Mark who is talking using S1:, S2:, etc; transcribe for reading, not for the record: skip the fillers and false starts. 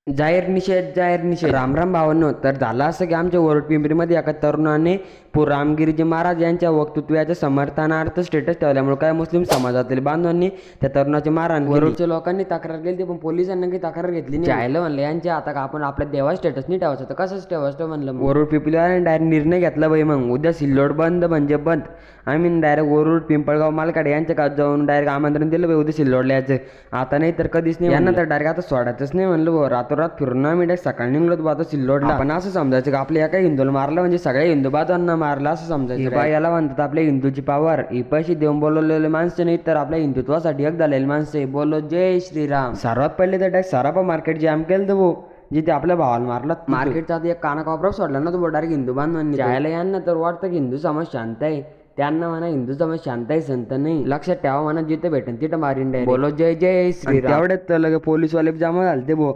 S1: जाहीर निषेध. रामराम भावांनो. तर झालं असं की आमच्या वरुड पिंपरीमध्ये एका तरुणाने रामगिरीजी महाराज यांच्या वक्तृत्वाच्या समर्थनार्थ स्टेटस ठेवल्यामुळे काय मुस्लिम समाजातील बांधवांनी त्या तरुणाची मारहाण केली. वरुडच्या लोकांनी तक्रार केली पण पोलिसांनी काही तक्रार घेतली नाही. जायला म्हणलं यांच्या आता का आपण आपल्या देवा स्टेटस नाही ठेवायचं तर कसंच ठेवायचं म्हणलं. वरुड पिंपरीवाल्याने डायरेक्ट निर्णय घेतला बाई मग उद्या सिल्लोड बंद म्हणजे बंद. आम्ही डायरेक्ट वरुड पिंपळगाव मालकाडे यांच्या गावात जाऊन डायरेक्ट आमंत्रण दिलं बाई उद्या सिल्लोडला यायचं. आता नाही तर कधीच नाही. यांना तर डायरेक्ट आता सोडायचंच नाही म्हणलं भाऊ. रातोरात फिरून आम्ही डायरेक्ट सकाळी निघलो आता सिल्लोडला. आपण असं समजायचं का आपल्या एका हिंदूला मारलं म्हणजे सगळ्या हिंदू बाजांना मारलं असं समजायचं. याला म्हणतात आपल्या हिंदूची पावर. ही पैसे देऊन बोलवलेले माणसं नाही तर आपल्या हिंदुत्वासाठी एक झालेले माणसं. बोलो जय श्रीराम. सर्वात पहिले तर डायरेक्ट सरापा मार्केट जॅम केलं तर भाऊ जिथे आपल्या भावाला मारला. मार्केटचा आता एक कानाकोपरा सोडला ना तो डायरेक्ट हिंदू बांधवांनी. जायला यांना तर वाटतं की हिंदू समाज शांत आहे. त्यांना म्हणा हिंदू समाज शांत आहे संत नाही. लक्षात ठेवा म्हणा जिथे भेटेन तिथं मारीन डायरेक्ट. बोलो जय जय श्रीराम. तेवढ्यात लगे पोलीसवाले जमा झाले ते भाऊ.